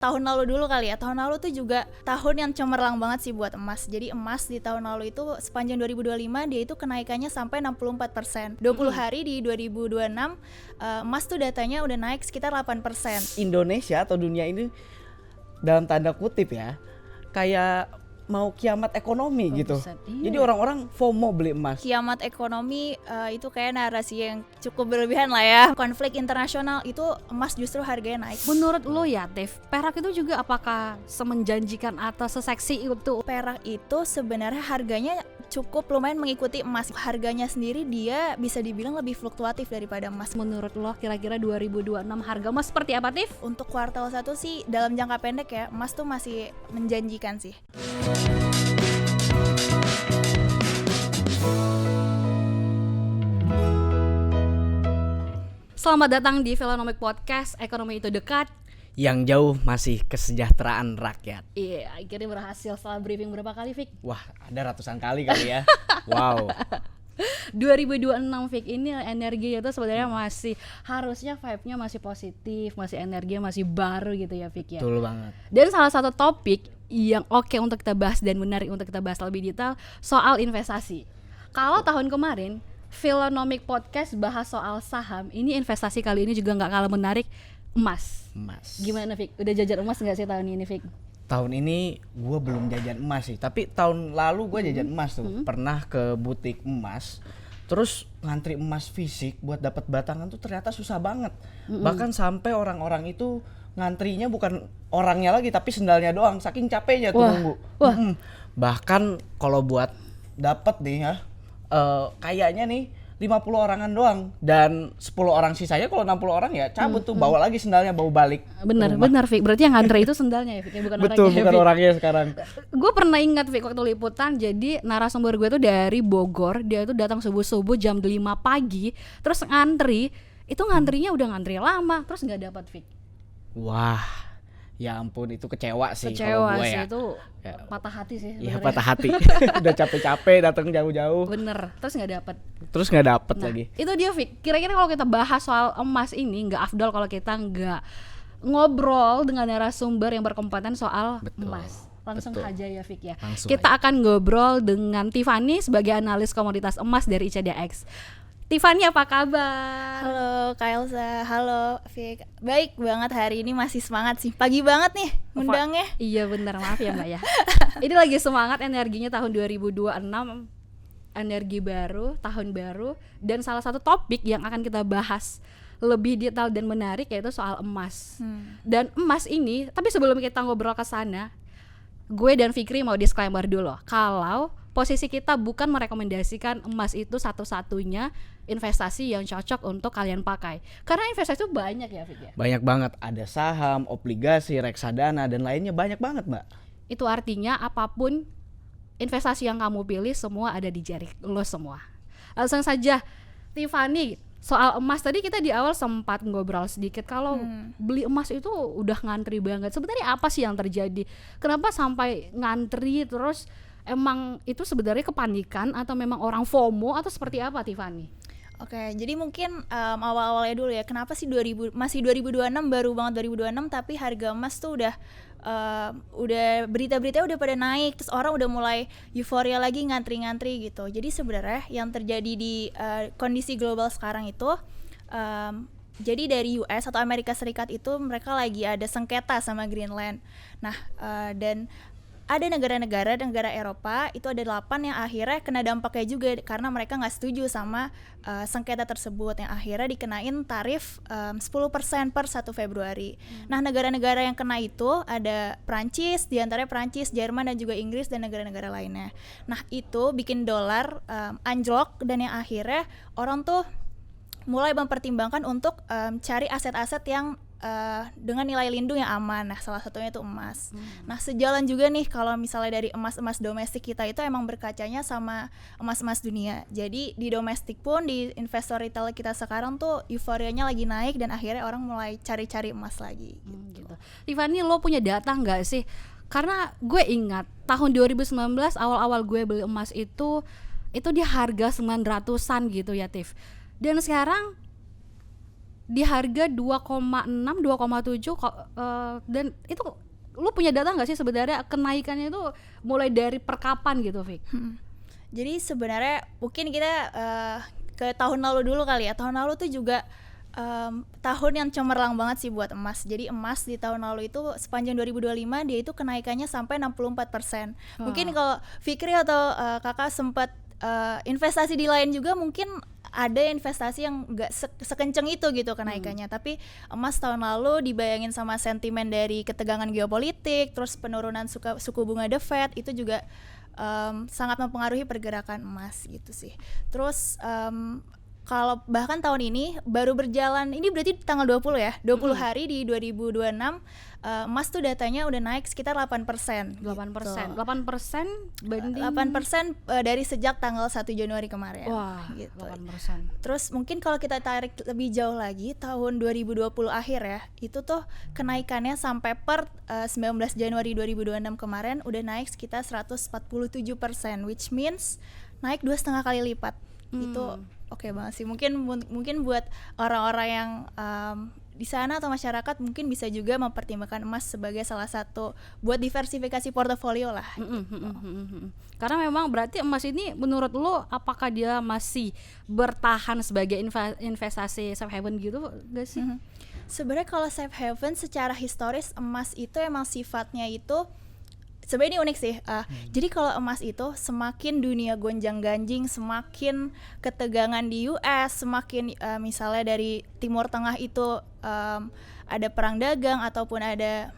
tahun lalu dulu kali ya. Tahun lalu tuh juga tahun yang cemerlang banget sih buat emas. Jadi emas di tahun lalu itu sepanjang 2025 dia itu kenaikannya sampai 64%. 20 hari di 2026 emas tuh datanya udah naik sekitar 8%. Indonesia atau dunia ini dalam tanda kutip ya kayak mau kiamat ekonomi gitu. Iya. Jadi orang-orang FOMO beli emas. Kiamat ekonomi itu kayak narasi yang cukup berlebihan lah ya. Konflik internasional itu emas justru harganya naik. Menurut lo ya, Tiff, perak itu juga apakah semenjanjikan atau seseksi itu? Perak itu sebenarnya harganya cukup lumayan mengikuti emas. Harganya sendiri dia bisa dibilang lebih fluktuatif daripada emas. Menurut lo kira-kira 2026 harga emas seperti apa, Tiff? Untuk kuartal 1 sih dalam jangka pendek ya, emas tuh masih menjanjikan sih. Selamat datang di Philonomic Podcast, Ekonomi itu dekat. Yang jauh masih kesejahteraan rakyat. Iya, akhirnya berhasil setelah briefing berapa kali, Fik? Wah, ada ratusan kali ya. Wow. 2026 Fik, ini energinya tuh sebenarnya masih harusnya vibe-nya masih positif, masih energinya masih baru gitu ya, Fik ya. Betul banget. Dan salah satu topik yang oke untuk kita bahas dan menarik untuk kita bahas lebih detail soal investasi. Kalau tahun kemarin Philonomic Podcast bahas soal saham, ini investasi kali ini juga nggak kalah menarik, emas. Gimana, Fik? Udah jajan emas nggak sih tahun ini, Fik? Tahun ini gue belum jajan emas sih, tapi tahun lalu gue jajan emas tuh. Pernah ke butik emas, terus ngantri emas fisik buat dapat batangan tuh ternyata susah banget. Bahkan sampai orang-orang itu ngantrinya bukan orangnya lagi, tapi sendalnya doang, saking capeknya tuh nunggu. Bahkan kalau buat dapat nih ya, kayaknya nih 50 orangan doang, dan 10 orang sisanya kalau 60 orang ya cabut tuh, bawa lagi sendalnya, bawa balik. Benar, Fik. Berarti yang ngantri itu sendalnya ya, Fik, ya, bukan Betul, orangnya. bukan orangnya sekarang. Gue pernah ingat, Fik, waktu liputan, jadi narasumber gue tuh dari Bogor, dia tuh datang subuh-subuh jam 5 pagi, terus ngantri, itu ngantrinya udah ngantri lama, terus nggak dapat, Fik. Wah, ya ampun, itu kecewa sih Kecewa kalau gue sih, ya. itu patah hati sih. Iya, sebenarnya. patah hati. Udah capek-capek datang jauh-jauh. Bener, terus nggak dapat. Terus nggak dapet Nah, lagi. itu dia, Fik. Kira-kira kalau kita bahas soal emas ini nggak afdol kalau kita nggak ngobrol dengan narasumber yang berkompeten soal emas. Langsung aja ya, Fik ya. Langsung Kita akan ngobrol dengan Tiffany sebagai analis komoditas emas dari ICDX. Tiffany, apa kabar? Halo Kak Elsa, halo Fik. Baik banget, hari ini masih semangat sih. Pagi banget nih ngundangnya. Iya bener, maaf ya Mbak ya. Ini lagi semangat energinya tahun 2026, energi baru, tahun baru. Dan salah satu topik yang akan kita bahas lebih detail dan menarik yaitu soal emas. Dan emas ini, tapi sebelum kita ngobrol ke sana, gue dan Fikri mau disclaimer dulu. Kalau posisi kita bukan merekomendasikan emas itu satu-satunya investasi yang cocok untuk kalian pakai. Karena investasi itu banyak ya, Fik ya. Banyak banget, ada saham, obligasi, reksadana, dan lainnya banyak banget, Mbak. Itu artinya apapun investasi yang kamu pilih semua ada di jari lo semua. Langsung saja, Tiffany, soal emas tadi kita di awal sempat ngobrol sedikit. Kalau beli emas itu udah ngantri banget. Sebenarnya apa sih yang terjadi? Kenapa sampai ngantri terus? Emang itu sebenarnya kepanikan atau memang orang FOMO atau seperti apa, Tiffany? Oke, jadi mungkin awal-awalnya dulu ya. Kenapa sih masih 2026, baru banget 2026 tapi harga emas tuh udah berita-berita udah pada naik, terus orang udah mulai euforia lagi, ngantri-ngantri gitu. Jadi sebenarnya yang terjadi di kondisi global sekarang itu jadi dari US atau Amerika Serikat itu mereka lagi ada sengketa sama Greenland. Nah, dan ada negara Eropa itu ada 8 yang akhirnya kena dampaknya juga karena mereka nggak setuju sama sengketa tersebut, yang akhirnya dikenain tarif 10% per 1 Februari. Nah, negara-negara yang kena itu ada Prancis, diantaranya Prancis, Jerman, dan juga Inggris, dan negara-negara lainnya. Nah, itu bikin dolar anjlok, dan yang akhirnya orang tuh mulai mempertimbangkan untuk cari aset-aset yang dengan nilai lindung yang aman. Nah, salah satunya itu emas. Nah, sejalan juga nih kalau misalnya dari emas-emas domestik kita itu emang berkacanya sama emas-emas dunia. Jadi di domestik pun, di investor retail kita sekarang tuh euforianya lagi naik, dan akhirnya orang mulai cari-cari emas lagi gitu. Tiffany, lo punya data nggak sih? Karena gue ingat tahun 2019 awal-awal gue beli emas itu di harga 900-an gitu ya, Tiff. Dan sekarang di harga 2,6 2,7 dan itu lu punya data nggak sih sebenarnya kenaikannya itu mulai dari per kapan gitu, Fik? Jadi sebenarnya mungkin kita ke tahun lalu dulu kali ya. Tahun lalu tuh juga tahun yang cemerlang banget sih buat emas. Jadi emas di tahun lalu itu sepanjang 2025 dia itu kenaikannya sampai 64%. Mungkin kalau Fikri atau kakak sempat investasi di lain juga, mungkin ada investasi yang nggak sekenceng itu gitu kenaikannya. Tapi emas tahun lalu dibayangin sama sentimen dari ketegangan geopolitik, terus penurunan suku bunga The Fed itu juga sangat mempengaruhi pergerakan emas gitu sih. Terus kalau bahkan tahun ini baru berjalan, ini berarti tanggal 20 ya, 20 hari di 2026, emas tuh datanya udah naik sekitar 8%. 8%. 8% banding 8% dari sejak tanggal 1 Januari kemarin. Wah, gitu. 8%. Terus mungkin kalau kita tarik lebih jauh lagi, tahun 2020 akhir ya, itu tuh kenaikannya sampai per 19 Januari 2026 kemarin udah naik sekitar 147%, which means naik 2,5 kali lipat. Itu oke banget sih. Mungkin buat orang-orang yang di sana atau masyarakat mungkin bisa juga mempertimbangkan emas sebagai salah satu buat diversifikasi portofolio lah. Karena memang berarti emas ini menurut lo apakah dia masih bertahan sebagai investasi safe haven gitu gak sih? Sebenarnya kalau safe haven secara historis emas itu emang sifatnya itu sebenarnya ini unik sih. Jadi kalau emas itu semakin dunia gonjang-ganjing, semakin ketegangan di US, semakin misalnya dari Timur Tengah itu ada perang dagang ataupun ada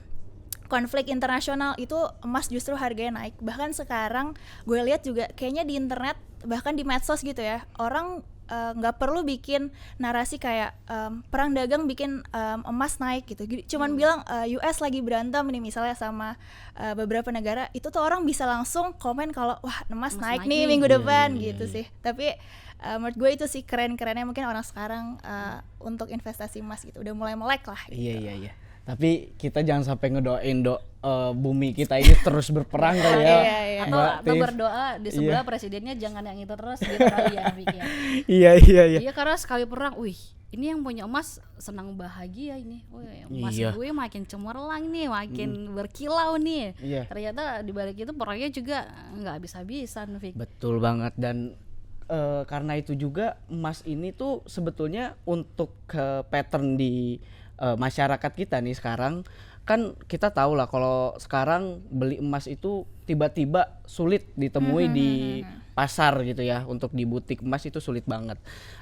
konflik internasional, itu emas justru harganya naik. Bahkan sekarang gue lihat juga kayaknya di internet, bahkan di medsos gitu ya, orang nggak perlu bikin narasi kayak perang dagang bikin emas naik gitu. Cuman bilang US lagi berantem nih misalnya sama beberapa negara, itu tuh orang bisa langsung komen kalau wah emas naik nih minggu depan gitu sih. Tapi menurut gue itu sih keren-kerennya mungkin orang sekarang untuk investasi emas gitu udah mulai melek lah gitu. Iya. Tapi kita jangan sampai ngedoain bumi kita ini terus berperang kali ya. Atau berdoa di sebelah presidennya jangan yang itu terus gitu kali ya, Fik ya. Iya. Iya, karena sekali perang, ini yang punya emas senang bahagia ini. Emas gue makin cemerlang nih, makin berkilau nih. Iya. Ternyata di balik itu perangnya juga nggak habis-habisan, Fik. Betul banget. Dan karena itu juga emas ini tuh sebetulnya untuk pattern di masyarakat kita nih sekarang, kan kita tahu lah kalau sekarang beli emas itu tiba-tiba sulit ditemui di pasar gitu ya. Untuk di butik emas itu sulit banget.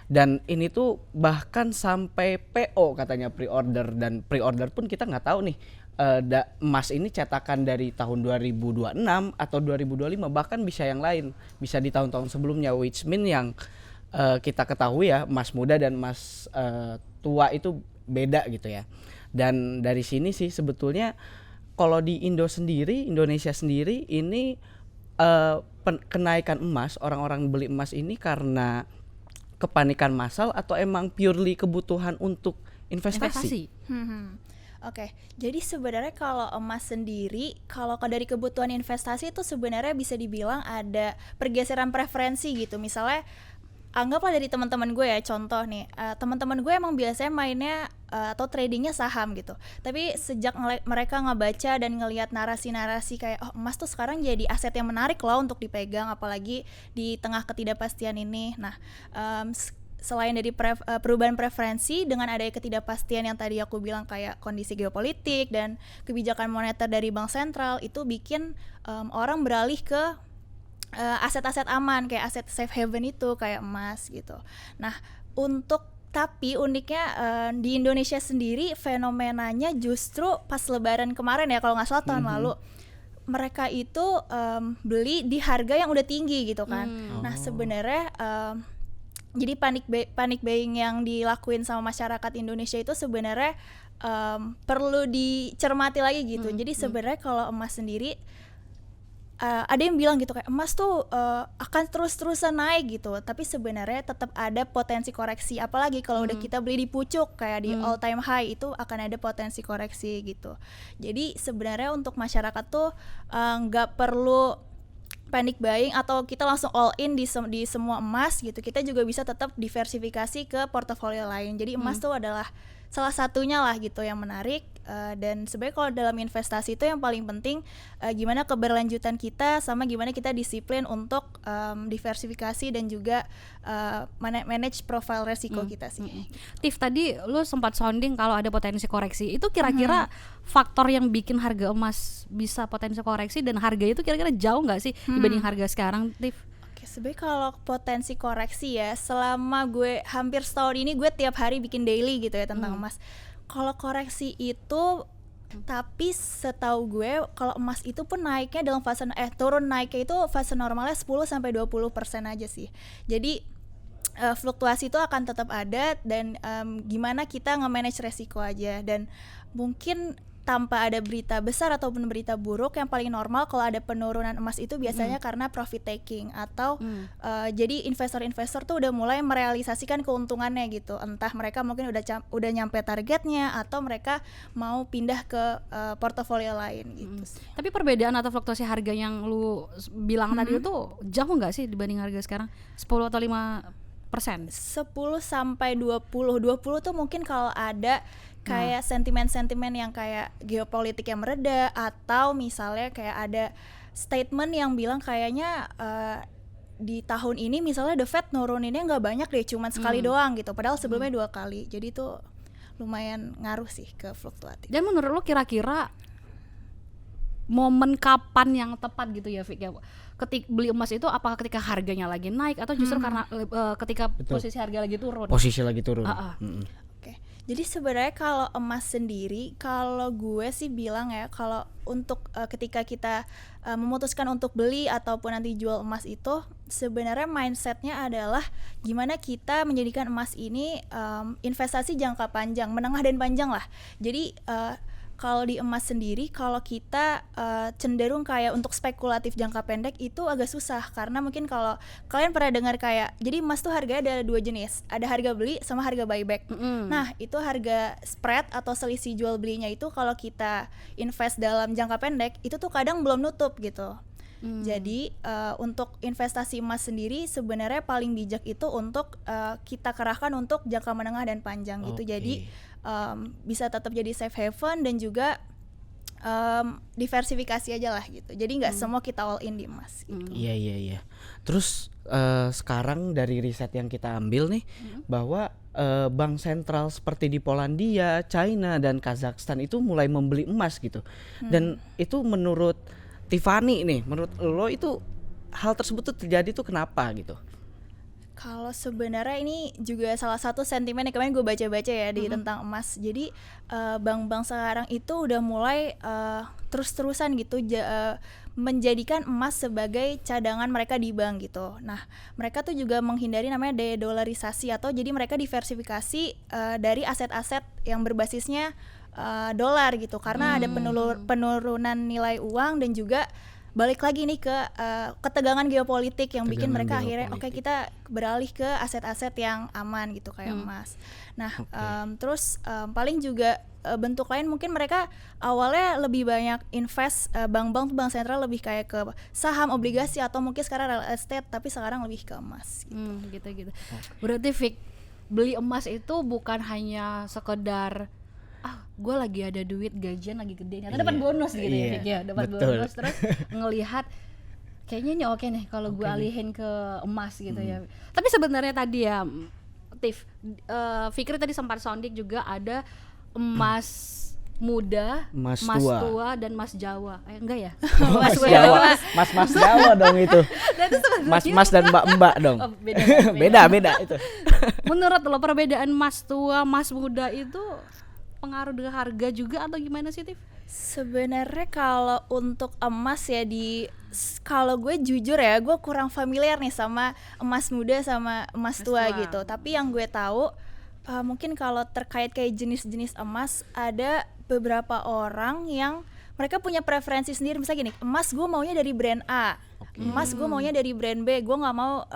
Dan ini tuh bahkan sampai PO katanya pre-order, dan pre-order pun kita nggak tahu nih emas ini cetakan dari tahun 2026 atau 2025, bahkan bisa yang lain, bisa di tahun-tahun sebelumnya, which mean yang kita ketahui ya, emas muda dan emas tua itu beda gitu ya. Dan dari sini sih sebetulnya kalau di Indonesia sendiri ini kenaikan emas, orang-orang beli emas ini karena kepanikan massal atau emang purely kebutuhan untuk investasi? Oke, jadi sebenarnya kalau emas sendiri, kalau dari kebutuhan investasi itu sebenarnya bisa dibilang ada pergeseran preferensi gitu. Misalnya anggaplah dari teman-teman gue ya, contoh nih, teman-teman gue emang biasanya mainnya atau tradingnya saham gitu. Tapi sejak mereka ngebaca dan ngelihat narasi-narasi kayak emas tuh sekarang jadi aset yang menarik loh untuk dipegang, apalagi di tengah ketidakpastian ini. Nah, selain dari perubahan preferensi dengan adanya ketidakpastian yang tadi aku bilang kayak kondisi geopolitik dan kebijakan moneter dari bank sentral, itu bikin orang beralih ke aset-aset aman kayak aset safe haven itu kayak emas gitu. Nah, tapi uniknya di Indonesia sendiri fenomenanya justru pas Lebaran kemarin ya, kalau nggak salah tahun lalu, mereka itu beli di harga yang udah tinggi gitu kan. Nah, sebenarnya jadi panic buying yang dilakuin sama masyarakat Indonesia itu sebenarnya perlu dicermati lagi gitu. Jadi sebenarnya kalau emas sendiri ada yang bilang gitu kayak emas tuh akan terus-terusan naik gitu, tapi sebenarnya tetap ada potensi koreksi, apalagi kalau udah kita beli di pucuk kayak di all time high, itu akan ada potensi koreksi gitu. Jadi sebenarnya untuk masyarakat tuh nggak perlu panic buying atau kita langsung all in di semua emas gitu, kita juga bisa tetap diversifikasi ke portofolio lain. Jadi emas tuh adalah salah satunya lah gitu yang menarik. Dan sebenarnya kalau dalam investasi itu yang paling penting gimana keberlanjutan kita sama gimana kita disiplin untuk diversifikasi dan juga manage profile resiko kita sih. Tiff, tadi lu sempat sounding kalau ada potensi koreksi. Itu kira-kira faktor yang bikin harga emas bisa potensi koreksi, dan harga itu kira-kira jauh nggak sih dibanding harga sekarang, Tiff? Sebenarnya kalau potensi koreksi ya, selama gue hampir setahun ini gue tiap hari bikin daily gitu ya tentang emas. Kalau koreksi itu, tapi setahu gue kalau emas itu pun naiknya dalam fase turun naiknya itu fase normalnya 10-20% aja sih. Jadi fluktuasi itu akan tetap ada, dan gimana kita nge-manage resiko aja. Dan mungkin tanpa ada berita besar ataupun berita buruk, yang paling normal kalau ada penurunan emas itu biasanya karena profit taking atau jadi investor-investor tuh udah mulai merealisasikan keuntungannya gitu. Entah mereka mungkin udah nyampe targetnya atau mereka mau pindah ke portofolio lain gitu. Tapi perbedaan atau fluktuasi harga yang lu bilang tadi itu jauh nggak sih dibanding harga sekarang? 10 atau 5%? 10-20 tuh mungkin kalau ada kayak sentimen-sentimen yang kayak geopolitik yang mereda, atau misalnya kayak ada statement yang bilang kayaknya di tahun ini misalnya The Fed nuruninnya nggak banyak deh, cuman sekali doang gitu, padahal sebelumnya 2 kali. Jadi itu lumayan ngaruh sih ke fluktuatif. Dan menurut lu kira-kira momen kapan yang tepat gitu ya, Fik, ya? Ketika beli emas itu apakah ketika harganya lagi naik atau justru karena ketika posisi harga lagi turun? Posisi lagi turun. Oke. Jadi sebenarnya kalau emas sendiri, kalau gue sih bilang ya, kalau untuk ketika kita memutuskan untuk beli ataupun nanti jual emas itu, sebenarnya mindsetnya adalah gimana kita menjadikan emas ini investasi jangka panjang, menengah dan panjang lah. Jadi kalau di emas sendiri, kalau kita cenderung kayak untuk spekulatif jangka pendek itu agak susah, karena mungkin kalau kalian pernah dengar kayak, jadi emas tuh harganya ada 2 jenis, ada harga beli sama harga buyback. Nah itu harga spread atau selisih jual belinya itu kalau kita invest dalam jangka pendek itu tuh kadang belum nutup gitu. Jadi untuk investasi emas sendiri sebenarnya paling bijak itu untuk kita kerahkan untuk jangka menengah dan panjang gitu. Jadi bisa tetap jadi safe haven dan juga diversifikasi aja lah gitu. Jadi nggak semua kita all in di emas gitu. Iya. Terus sekarang dari riset yang kita ambil nih bahwa bank sentral seperti di Polandia, China dan Kazakhstan itu mulai membeli emas gitu. Dan itu menurut Tiffany nih, menurut lo itu hal tersebut tuh terjadi tuh kenapa gitu? Kalau sebenarnya ini juga salah satu sentimen yang kemarin gue baca-baca ya di tentang emas. Jadi bank-bank sekarang itu udah mulai terus-terusan gitu menjadikan emas sebagai cadangan mereka di bank gitu. Nah, mereka tuh juga menghindari namanya de-dollarisasi, atau jadi mereka diversifikasi dari aset-aset yang berbasisnya dolar gitu, karena ada penurunan nilai uang dan juga balik lagi nih ke ketegangan geopolitik yang bikin mereka akhirnya oke, kita beralih ke aset-aset yang aman gitu kayak emas. Nah terus paling juga bentuk lain mungkin mereka awalnya lebih banyak invest, bank sentral lebih kayak ke saham, obligasi, atau mungkin sekarang real estate, tapi sekarang lebih ke emas gitu. Berarti Fik, beli emas itu bukan hanya sekedar gue lagi ada duit, gajian lagi gede, ternyata dapat bonus gitu ya, Fik, ya, dapat bonus, terus ngelihat kayaknya ini oke nih kalau gue alihin ke emas gitu ya. Tapi sebenarnya tadi ya, Tiff, Fikri tadi sempat sounding juga ada emas muda, emas tua dan emas Jawa. Enggak ya? Mas Jawa. Mas Jawa dong itu. Mas dan mbak dong. Beda itu. Menurut lo perbedaan emas tua, emas muda itu pengaruh dengan harga juga atau gimana sih, Tiff? Sebenarnya kalau untuk emas ya, kalau gue jujur ya, gue kurang familiar nih sama emas muda sama emas tua gitu. Tapi yang gue tahu mungkin kalau terkait kayak jenis-jenis emas, ada beberapa orang yang mereka punya preferensi sendiri. Misalnya gini, emas gue maunya dari brand A, emas gue maunya dari brand B, gue nggak mau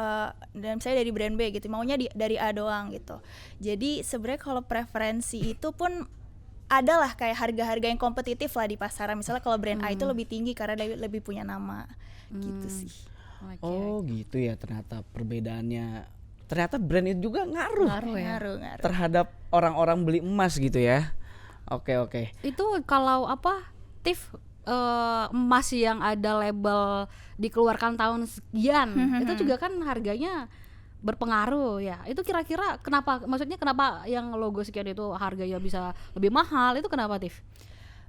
dan misalnya dari brand B gitu, maunya dari A doang gitu. Jadi sebenarnya kalau preferensi itu pun adalah kayak harga-harga yang kompetitif lah di pasaran. Misalnya kalau brand A itu lebih tinggi karena dia lebih punya nama gitu sih. Oke. Oh gitu ya, ternyata perbedaannya. Ternyata brand itu juga ngaruh Ngaruh ya. Ngaruh. terhadap orang-orang beli emas gitu ya. Oke. Itu kalau apa, Tiff, emas yang ada label dikeluarkan tahun sekian, itu juga kan harganya berpengaruh ya. Itu kira-kira kenapa, maksudnya kenapa yang logo sekian itu harganya bisa lebih mahal, itu kenapa, Tiff?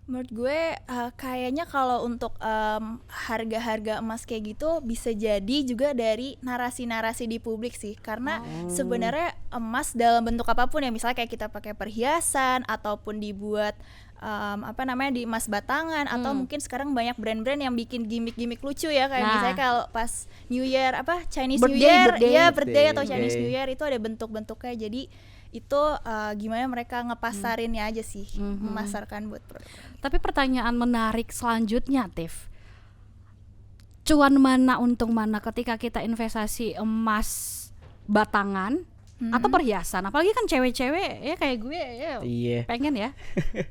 Menurut gue kayaknya kalau untuk harga-harga emas kayak gitu bisa jadi juga dari narasi-narasi di publik sih, karena sebenarnya emas dalam bentuk apapun ya, misalnya kayak kita pakai perhiasan ataupun dibuat di emas batangan, atau mungkin sekarang banyak brand-brand yang bikin gimmick-gimmick lucu ya, kayak misalnya kalau pas New Year Chinese New Year, birthday atau Chinese New Year itu ada bentuk-bentuknya. Jadi itu gimana mereka ngepasarinnya aja sih, memasarkan buat produk. Tapi pertanyaan menarik selanjutnya, Tiff, cuan mana untung mana ketika kita investasi emas batangan atau perhiasan, apalagi kan cewek-cewek ya kayak gue ya, Iya. pengen ya.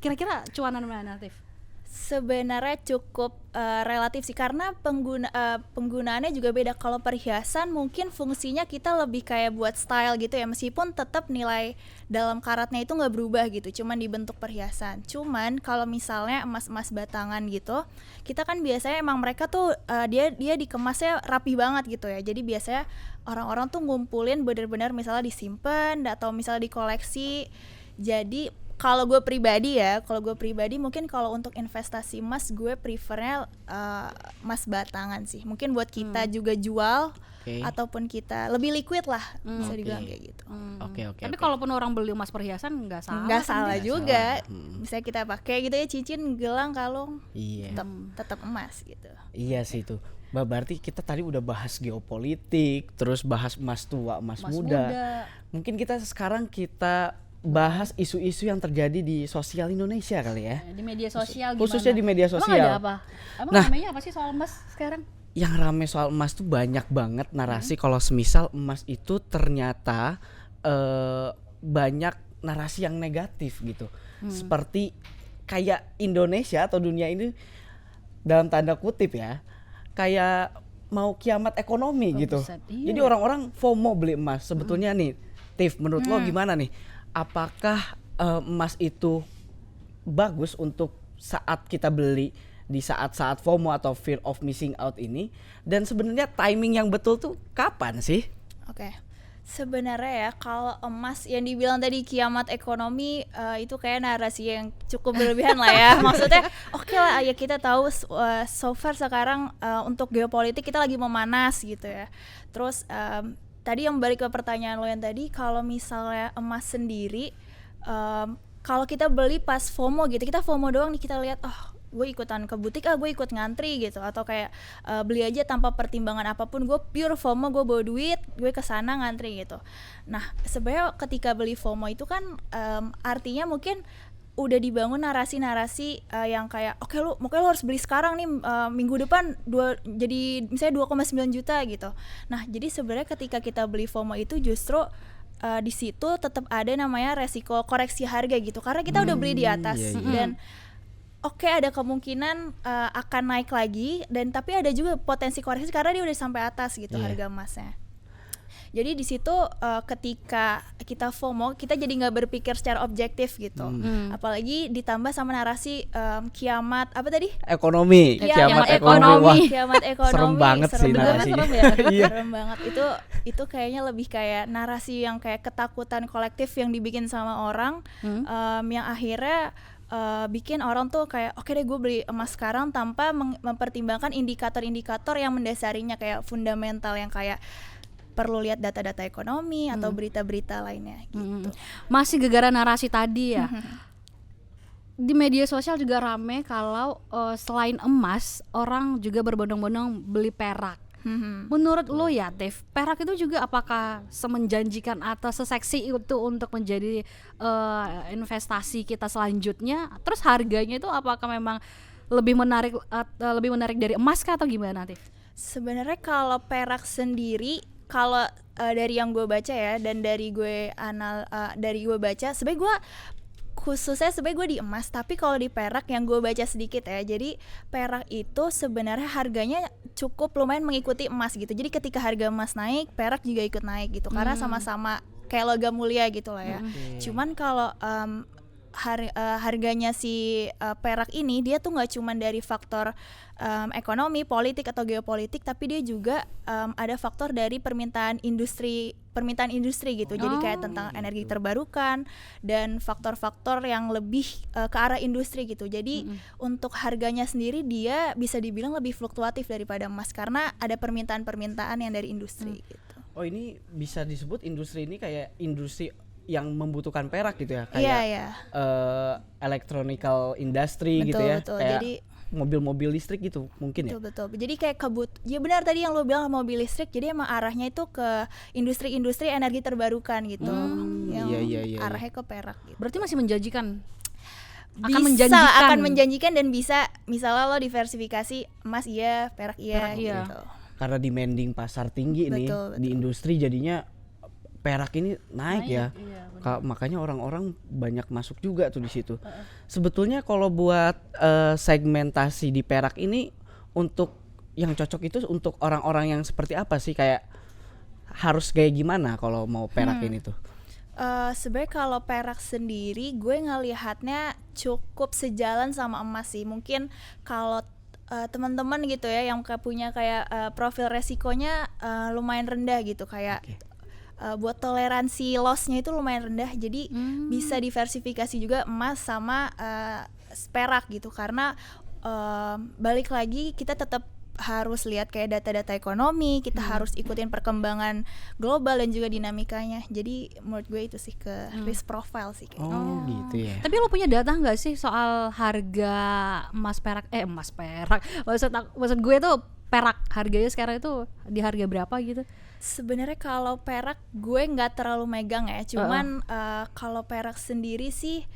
Kira-kira cuanan mana, Tiff? Sebenarnya cukup relatif sih, karena penggunaannya juga beda. Kalau perhiasan mungkin fungsinya kita lebih kayak buat style gitu ya, meskipun tetap nilai dalam karatnya itu nggak berubah gitu, cuman dibentuk perhiasan. Cuman kalau misalnya emas-emas batangan gitu, kita kan biasanya emang mereka tuh dia dikemasnya rapi banget gitu ya. Jadi biasanya orang-orang tuh ngumpulin benar-benar misalnya disimpan atau misalnya dikoleksi. Jadi kalau gue pribadi mungkin kalau untuk investasi emas gue prefernya emas batangan sih. Mungkin buat kita juga jual ataupun kita lebih liquid lah, bisa dibilang kayak gitu. Oke. Tapi kalaupun orang beli emas perhiasan nggak salah. Nggak kan salah dia? juga. Misalnya kita pakai gitu ya, cincin, gelang, kalung, Iya. tetap emas gitu. Iya sih itu. Berarti kita tadi udah bahas geopolitik, terus bahas emas tua, emas muda. Mungkin sekarang kita bahas isu-isu yang terjadi di sosial Indonesia kali ya. Di media sosial gimana? Khususnya di media Emang sosial. ada apa? Emang namanya apa sih soal emas sekarang? Yang rame soal emas tuh banyak banget narasi kalau semisal emas itu ternyata banyak narasi yang negatif gitu. Seperti kayak Indonesia atau dunia ini dalam tanda kutip ya, kayak mau kiamat ekonomi gitu. Buset, iya. Jadi orang-orang FOMO beli emas. Sebetulnya nih, Tiff, menurut lo gimana nih? Apakah emas itu bagus untuk saat kita beli di saat-saat FOMO atau fear of missing out ini? Dan sebenarnya timing yang betul tuh kapan sih? Oke. Sebenarnya ya kalau emas yang dibilang tadi kiamat ekonomi itu kayak narasi yang cukup berlebihan lah ya. Maksudnya oke lah ya, kita tahu so far sekarang untuk geopolitik kita lagi memanas gitu ya. Terus tadi yang balik ke pertanyaan lo yang tadi, kalau misalnya emas sendiri kalau kita beli pas FOMO gitu, kita FOMO doang nih, kita lihat gue ikutan ke butik, gue ikut ngantri gitu, atau kayak beli aja tanpa pertimbangan apapun, gue pure FOMO, gue bawa duit, gue kesana ngantri gitu. Nah sebenarnya ketika beli FOMO itu kan artinya mungkin udah dibangun narasi-narasi yang kayak oke lu harus beli sekarang nih, minggu depan jadi misalnya 2,9 juta gitu. Nah jadi sebenarnya ketika kita beli FOMO itu justru di situ tetap ada namanya resiko koreksi harga gitu, karena kita udah beli di atas. Dan oke, ada kemungkinan akan naik lagi, dan tapi ada juga potensi koreksi karena dia udah sampai atas gitu harga emasnya. Jadi di situ ketika kita FOMO, kita jadi nggak berpikir secara objektif gitu. Apalagi ditambah sama narasi kiamat apa tadi? Ekonomi, Ya, kiamat kiamat ekonomi. Wah, kiamat ekonomi. serem banget sih narasinya. Serem banget. Itu kayaknya lebih kayak narasi yang kayak ketakutan kolektif yang dibikin sama orang, yang akhirnya bikin orang tuh kayak oke deh gue beli emas sekarang tanpa mempertimbangkan indikator-indikator yang mendasarinya, kayak fundamental yang kayak perlu lihat data-data ekonomi atau berita-berita lainnya gitu. Masih gegara narasi tadi ya. Di media sosial juga rame kalau selain emas, orang juga berbondong-bondong beli perak. Menurut lo ya, Tiff, perak itu juga apakah semenjanjikan atau seseksi itu untuk menjadi investasi kita selanjutnya? Terus harganya itu apakah memang lebih menarik dari emas kah atau gimana, Tiff? Sebenarnya kalau perak sendiri, kalau dari yang gue baca ya, dan dari gue baca, sebenarnya gue khususnya sebenarnya gue di emas, tapi kalau di perak yang gue baca sedikit ya, jadi perak itu sebenarnya harganya cukup lumayan mengikuti emas gitu. Jadi ketika harga emas naik, perak juga ikut naik gitu, karena sama-sama kayak logam mulia gitu lah ya. Cuman kalau harganya si perak ini, dia tuh nggak cuman dari faktor ekonomi, politik atau geopolitik, tapi dia juga ada faktor dari permintaan industri gitu. Jadi kayak tentang energi terbarukan dan faktor-faktor yang lebih ke arah industri gitu. Jadi untuk harganya sendiri dia bisa dibilang lebih fluktuatif daripada emas karena ada permintaan yang dari industri gitu. Oh, ini bisa disebut industri ini kayak industri yang membutuhkan perak gitu ya, kayak electronical industry gitu ya, betul. kayak Jadi mobil-mobil listrik gitu mungkin ya. Betul. Jadi kayak ya benar tadi yang lo bilang mobil listrik, jadi emang arahnya itu ke industri energi terbarukan gitu. Yang Iya. arahnya ke perak gitu. Berarti masih menjanjikan. Akan menjanjikan dan bisa misalnya lo diversifikasi emas iya, perak iya gitu. Karena demanding pasar tinggi nih di industri, jadinya perak ini naik ya. Makanya orang-orang banyak masuk juga tuh di situ. Sebetulnya kalau buat segmentasi di perak ini, untuk yang cocok itu untuk orang-orang yang seperti apa sih, kayak harus kayak gimana kalau mau perak ini tuh? Sebenarnya kalau perak sendiri gue ngelihatnya cukup sejalan sama emas sih. Mungkin kalau teman-teman gitu ya yang punya kayak profil resikonya lumayan rendah gitu, kayak buat toleransi lossnya itu lumayan rendah, jadi bisa diversifikasi juga emas sama perak gitu, karena balik lagi kita tetap harus lihat kayak data-data ekonomi, kita harus ikutin perkembangan global dan juga dinamikanya. Jadi menurut gue itu sih ke risk profile sih kayaknya. Gitu ya. Tapi lo punya data nggak sih soal harga emas perak? Maksud gue tuh perak harganya sekarang itu di harga berapa gitu? Sebenarnya kalau perak gue nggak terlalu megang ya, cuman kalau perak sendiri sih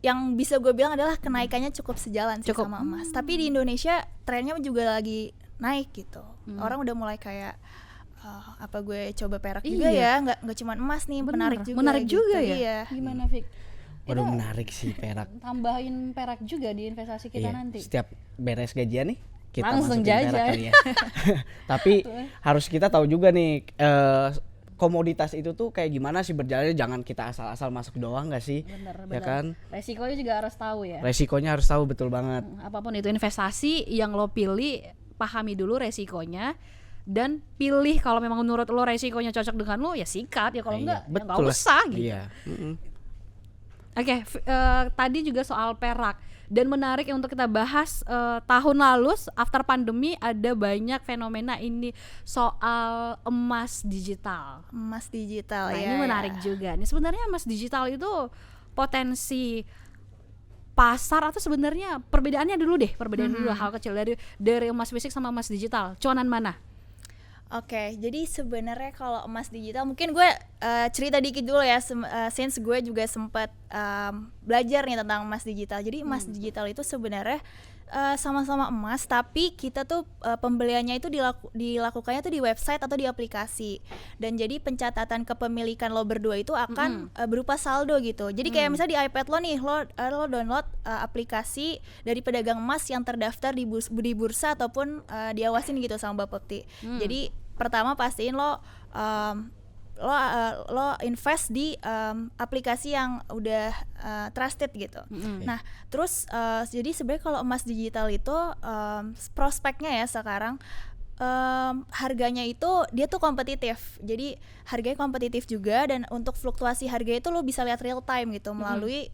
yang bisa gue bilang adalah kenaikannya cukup sejalan sih sama emas. Tapi di Indonesia trennya juga lagi naik gitu. Orang udah mulai kayak apa gue coba perak juga ya, nggak cuma emas nih. Bener. menarik juga ya. Iya. Gimana Fik? Waduh, menarik sih perak. Tambahin perak juga di investasi kita nanti. Setiap beres gajian nih kita langsung masukin perak kali ya. Tapi harus kita tahu juga nih komoditas itu tuh kayak gimana sih berjalannya, jangan kita asal-asal masuk doang gak sih? Bener. Ya kan? Resikonya juga harus tahu ya. Resikonya harus tahu, betul banget. Apapun itu investasi yang lo pilih, pahami dulu resikonya dan pilih kalau memang menurut lo resikonya cocok dengan lo ya sikat, ya kalau enggak ya enggak usah gitu. Iya. Oke, tadi juga soal perak. Dan menarik untuk kita bahas, tahun lalu after pandemi ada banyak fenomena ini soal emas digital. Emas digital Nah, ya. ini menarik juga nih. Sebenarnya emas digital itu potensi pasar atau sebenarnya perbedaannya dulu hal kecil dari emas fisik sama emas digital. Cuanan mana? Oke, jadi sebenarnya kalau emas digital mungkin gue cerita dikit dulu ya, since gue juga sempat belajar nih tentang emas digital. Jadi emas digital itu sebenarnya sama-sama emas, tapi kita tuh pembeliannya itu dilakukannya tuh di website atau di aplikasi. Dan jadi pencatatan kepemilikan lo berdua itu akan berupa saldo gitu. Jadi kayak misalnya di iPad lo nih, lo download aplikasi dari pedagang emas yang terdaftar di bursa ataupun diawasin gitu sama Bapepti. Jadi pertama pastiin lo invest di aplikasi yang udah trusted gitu. Nah, terus jadi sebenarnya kalau emas digital itu prospeknya ya sekarang harganya itu dia tuh kompetitif. Jadi harganya kompetitif juga, dan untuk fluktuasi harga itu lo bisa lihat real time gitu melalui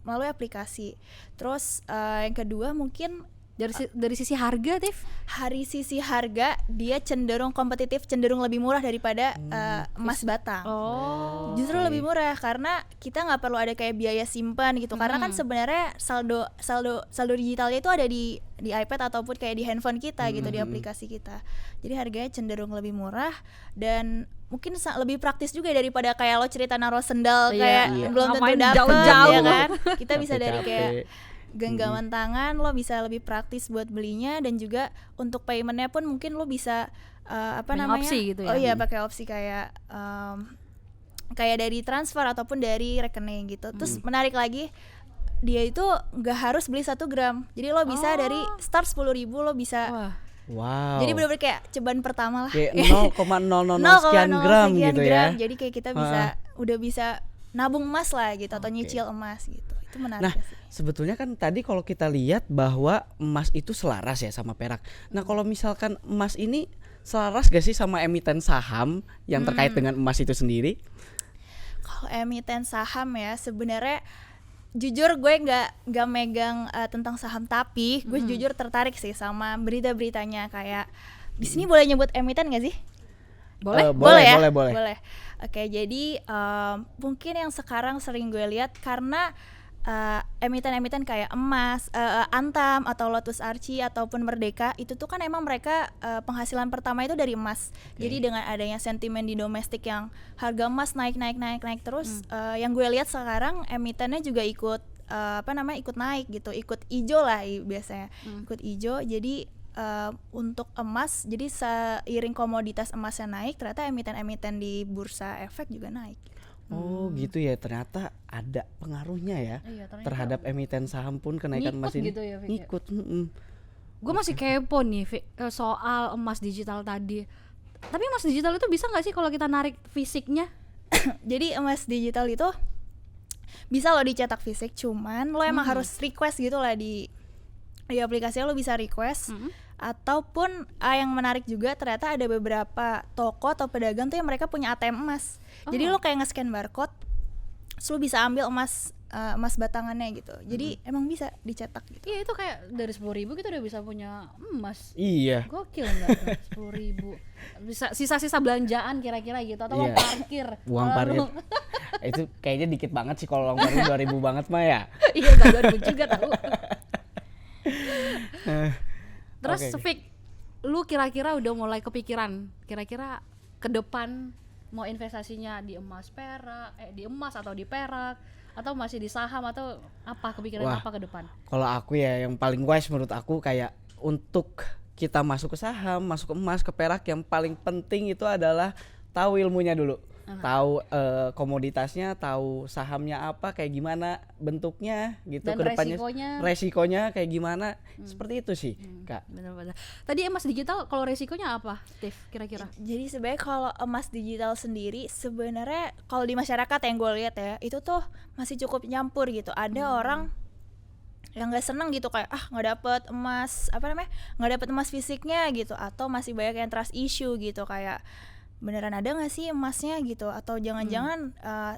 aplikasi. Terus yang kedua mungkin dari sisi harga, Tiff? Sisi harga dia cenderung kompetitif, cenderung lebih murah daripada emas batang. Justru lebih murah karena kita nggak perlu ada kayak biaya simpan gitu. Karena kan sebenarnya saldo digitalnya itu ada di iPad ataupun kayak di handphone kita gitu, di aplikasi kita. Jadi harganya cenderung lebih murah dan mungkin lebih praktis juga daripada kayak lo cerita naruh sendal kayak belum tentu dapet jauh-jauh ya kan. Kita bisa dari kayak genggaman tangan, lo bisa lebih praktis buat belinya, dan juga untuk paymentnya pun mungkin lo bisa opsi gitu ya. Pakai opsi kayak kayak dari transfer ataupun dari rekening gitu. Terus menarik lagi, dia itu nggak harus beli 1 gram. Jadi lo bisa dari start 10.000 lo bisa. Wah. Wow. Jadi benar-benar kayak cobaan pertama lah. Kayak 0,000 sekian gram gitu ya. Jadi kayak kita udah bisa nabung emas lah gitu atau nyicil emas gitu. Itu menarik Nah, sih. sebetulnya kan tadi kalau kita lihat bahwa emas itu selaras ya sama perak. Nah, kalau misalkan emas ini selaras gak sih sama emiten saham yang terkait dengan emas itu sendiri? Kalau emiten saham ya sebenarnya jujur gue nggak megang tentang saham, tapi gue jujur tertarik sih sama berita-beritanya. Kayak di sini boleh nyebut emiten nggak sih? Boleh? Boleh. Oke, jadi mungkin yang sekarang sering gue lihat karena emiten-emiten kayak emas, Antam atau Lotus Archie ataupun Merdeka itu tuh kan emang mereka penghasilan pertama itu dari emas. Jadi dengan adanya sentimen di domestik yang harga emas naik terus, yang gue lihat sekarang emitennya juga ikut ikut naik gitu, ikut ijo lah biasanya, ikut ijo. Jadi untuk emas, jadi seiring komoditas emasnya naik, ternyata emiten-emiten di bursa efek juga naik. Oh gitu ya, ternyata ada pengaruhnya ya. Iya, ternyata terhadap emiten saham pun kenaikan emas ini gitu ya, Vic, ngikut. Gue masih kepo nih Vic, soal emas digital tadi. Tapi emas digital itu bisa nggak sih kalau kita narik fisiknya? Jadi emas digital itu bisa lo dicetak fisik, cuman lo emang harus request gitu lah di aplikasinya, lo bisa request. Ataupun yang menarik juga ternyata ada beberapa toko atau pedagang tuh yang mereka punya ATM emas. Jadi lo kayak nge-scan barcode, terus lo bisa ambil emas batangannya gitu. Jadi emang bisa dicetak gitu. Iya, itu kayak dari 10.000 kita udah bisa punya emas. Iya. Gokil nggak tuh? 10.000 bisa sisa-sisa belanjaan kira-kira gitu, atau uang parkir. Uang parkir. Itu kayaknya dikit banget sih kalau uang parkir 2.000 banget mah ya. Iya, nggak 2.000 juga tahu. Terus Vic, lu kira-kira udah mulai kepikiran kira-kira ke depan mau investasinya di emas atau di perak, atau masih di saham, atau apa kepikiran apa ke depan? Kalau aku ya yang paling wise menurut aku kayak untuk kita masuk ke saham, masuk ke emas, ke perak, yang paling penting itu adalah tahu ilmunya dulu. Tahu komoditasnya, tahu sahamnya apa, kayak gimana bentuknya gitu, dan kedepannya resikonya kayak gimana, seperti itu sih Kak. Benar-benar. Tadi emas digital kalau resikonya apa, Tiff, kira-kira? Jadi sebenarnya kalau emas digital sendiri sebenarnya kalau di masyarakat yang gue lihat ya itu tuh masih cukup nyampur gitu. Ada orang yang nggak seneng gitu kayak nggak dapet emas nggak dapet emas fisiknya gitu, atau masih banyak yang trust issue gitu kayak beneran ada nggak sih emasnya gitu, atau jangan-jangan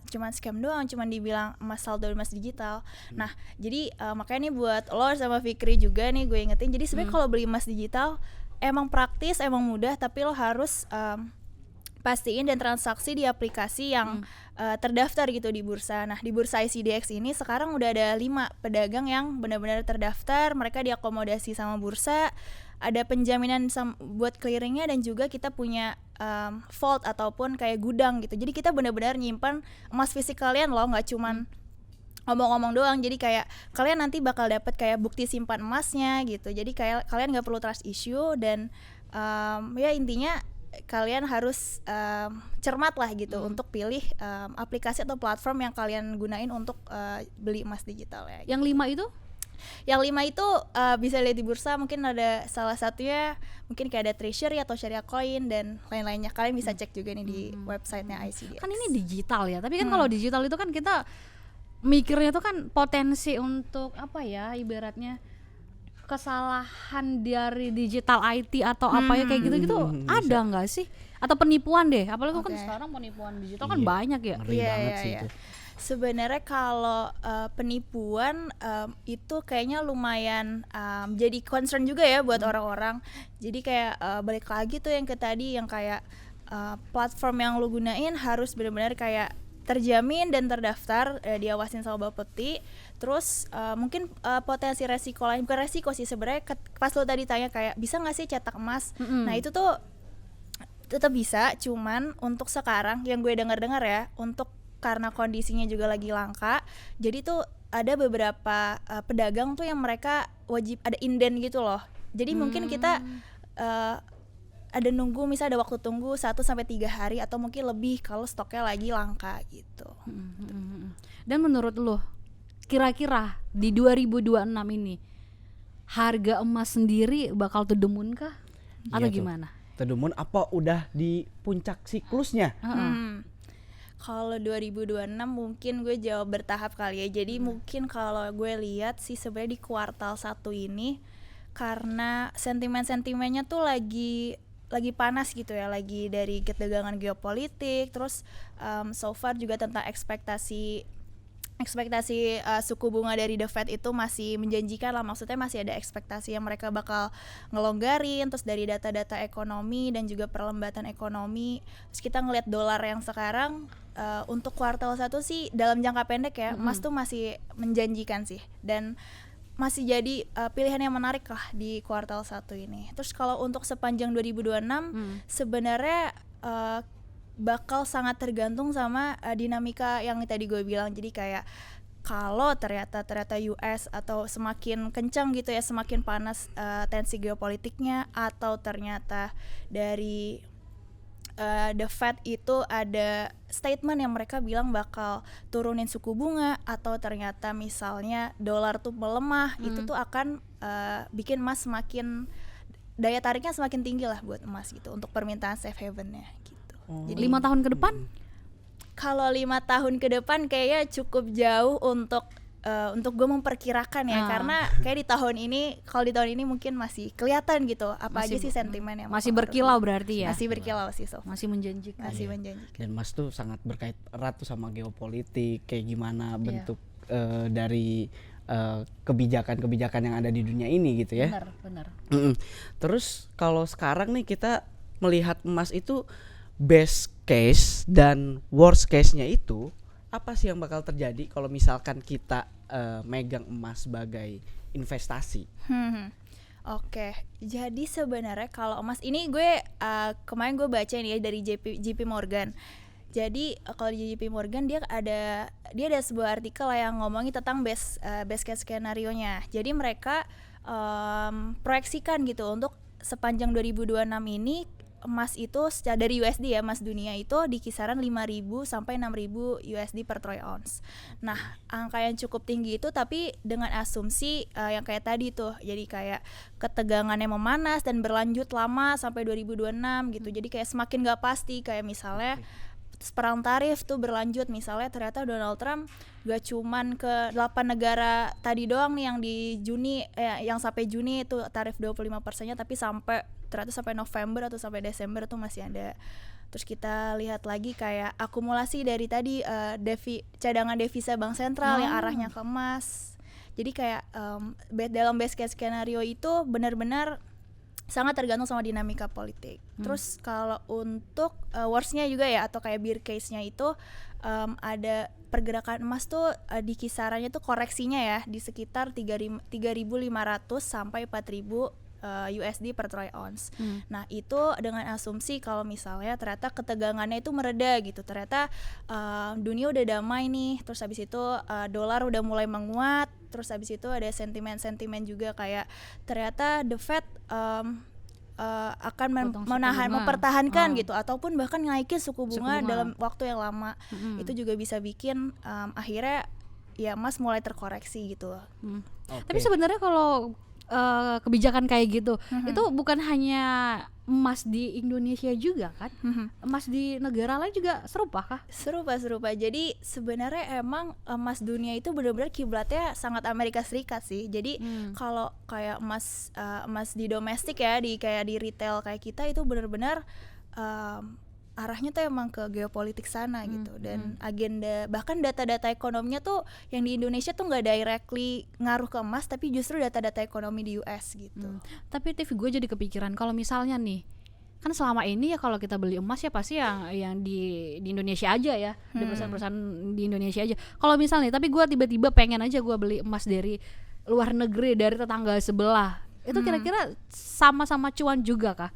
cuman scam doang, cuman dibilang emas saldo emas digital. Nah jadi makanya nih buat lo sama Fikri juga nih gue ingetin, jadi sebenarnya kalau beli emas digital emang praktis, emang mudah, tapi lo harus pastiin dan transaksi di aplikasi yang terdaftar gitu di bursa. Nah di bursa ICDX ini sekarang udah ada 5 pedagang yang benar-benar terdaftar, mereka diakomodasi sama bursa, ada penjaminan buat clearingnya, dan juga kita punya vault ataupun kayak gudang gitu. Jadi kita benar-benar nyimpan emas fisik kalian loh, nggak cuman ngomong-ngomong doang. Jadi kayak kalian nanti bakal dapat kayak bukti simpan emasnya gitu. Jadi kayak kalian nggak perlu trust issue, dan ya intinya kalian harus cermat lah gitu untuk pilih aplikasi atau platform yang kalian gunain untuk beli emas digital ya. Yang 5 itu? Yang 5 itu bisa lihat di bursa, mungkin ada salah satunya mungkin kayak ada Treasury atau Sharia Coin dan lain-lainnya. Kalian bisa cek juga nih di websitenya ICDX. Kan ini digital ya, tapi kan kalau digital itu kan kita mikirnya tuh kan potensi untuk apa ya, ibaratnya kesalahan dari digital IT atau apa ya kayak gitu-gitu ada nggak sih? Atau penipuan deh, apalagi kan sekarang penipuan digital kan banyak ya. Ngeri banget sih itu. Sebenarnya kalau penipuan itu kayaknya lumayan jadi concern juga ya buat orang-orang. Jadi kayak balik lagi tuh yang ke tadi, yang kayak platform yang lu gunain harus benar-benar kayak terjamin dan terdaftar, diawasin sama Bapepti. Terus mungkin potensi resiko lain, bukan resiko sih sebenarnya, pas lu tadi tanya kayak bisa nggak sih cetak emas. Nah itu tuh tetap bisa, cuman untuk sekarang yang gue dengar ya, untuk karena kondisinya juga lagi langka, jadi tuh ada beberapa pedagang tuh yang mereka wajib ada inden gitu loh. Jadi mungkin kita ada nunggu, misalnya ada waktu tunggu 1-3 hari atau mungkin lebih kalau stoknya lagi langka gitu. Dan menurut lo kira-kira di 2026 ini harga emas sendiri bakal to the moon kah? Atau Iya tuh. gimana? To the moon apa udah di puncak siklusnya? Kalau 2026 mungkin gue jawab bertahap kali ya. Jadi mungkin kalau gue lihat sih sebenarnya di kuartal 1 ini karena sentimen-sentimennya tuh lagi panas gitu ya, lagi dari ketegangan geopolitik, terus so far juga tentang ekspektasi suku bunga dari The Fed itu masih menjanjikan lah, maksudnya masih ada ekspektasi yang mereka bakal ngelonggarin, terus dari data-data ekonomi dan juga perlambatan ekonomi. Terus kita ngelihat dolar yang sekarang untuk kuartal 1 sih dalam jangka pendek ya, emas tuh masih menjanjikan sih dan masih jadi pilihan yang menarik lah di kuartal 1 ini. Terus kalau untuk sepanjang 2026 sebenarnya bakal sangat tergantung sama dinamika yang tadi gue bilang. Jadi kayak kalau ternyata US atau semakin kencang gitu ya, semakin panas tensi geopolitiknya, atau ternyata dari The Fed itu ada statement yang mereka bilang bakal turunin suku bunga, atau ternyata misalnya dolar tuh melemah, itu tuh akan bikin emas semakin, daya tariknya semakin tinggi lah buat emas gitu untuk permintaan safe havennya gitu. Jadi 5 tahun ke depan? Kalau 5 tahun ke depan kayaknya cukup jauh untuk gue memperkirakan ya, karena kayak di tahun ini, kalau di tahun ini mungkin masih kelihatan gitu apa aja sih sentimen yang masih berkilau berarti ya? Masih berkilau sih Masih menjanjikan. masih menjanjikan. Dan emas tuh sangat berkait erat tuh sama geopolitik, kayak gimana bentuk dari kebijakan-kebijakan yang ada di dunia ini gitu ya. Benar. Terus kalau sekarang nih kita melihat emas itu best case dan worst case-nya itu apa sih yang bakal terjadi kalau misalkan kita megang emas sebagai investasi? Oke, jadi sebenarnya kalau emas ini gue kemarin gue baca nih ya dari JP Morgan. Jadi kalau di JP Morgan dia ada sebuah artikel yang ngomongin tentang best case skenario-nya. Jadi mereka proyeksikan gitu untuk sepanjang 2026 ini emas itu secara dari USD ya, emas dunia itu di kisaran 5.000 sampai 6.000 USD per troy ounce. Nah, angka yang cukup tinggi itu tapi dengan asumsi yang kayak tadi tuh. Jadi kayak ketegangannya memanas dan berlanjut lama sampai 2026 gitu. Jadi kayak semakin gak pasti, kayak misalnya perang tarif tuh berlanjut, misalnya ternyata Donald Trump gak cuman ke 8 negara tadi doang nih yang di Juni yang sampai Juni itu tarif 25%-nya, tapi ternyata sampai November atau sampai Desember tuh masih ada. Terus kita lihat lagi kayak akumulasi dari tadi cadangan devisa bank sentral yang arahnya ke emas. Jadi kayak dalam best case skenario itu benar-benar sangat tergantung sama dinamika politik. Terus kalau untuk worst-nya juga ya, atau kayak bear case-nya itu ada pergerakan emas tuh di kisarannya tuh koreksinya ya di sekitar 3.500 sampai 4.000 USD per troy ounce. Nah itu dengan asumsi kalau misalnya ternyata ketegangannya itu mereda gitu, ternyata dunia udah damai nih, terus habis itu dolar udah mulai menguat, terus habis itu ada sentimen juga kayak ternyata The Fed akan mempertahankan gitu, ataupun bahkan naikin suku bunga dalam waktu yang lama. Itu juga bisa bikin akhirnya ya emas mulai terkoreksi gitu. Tapi sebenarnya kalau kebijakan kayak gitu itu bukan hanya emas di Indonesia juga kan? Emas di negara lain juga serupa kah? Serupa. Jadi sebenarnya emang emas dunia itu benar-benar kiblatnya sangat Amerika Serikat sih. Jadi kalau kayak emas di domestik ya, kayak di retail kayak kita itu benar-benar arahnya tuh emang ke geopolitik sana gitu. Dan agenda, bahkan data-data ekonominya tuh yang di Indonesia tuh nggak directly ngaruh ke emas, tapi justru data-data ekonomi di US gitu. Tapi TV gue jadi kepikiran kalau misalnya nih, kan selama ini ya kalau kita beli emas ya pasti yang di Indonesia aja ya, di perusahaan-perusahaan di Indonesia aja. Kalau misalnya, tapi gue tiba-tiba pengen aja gue beli emas dari luar negeri, dari tetangga sebelah, itu kira-kira sama-sama cuan juga kah?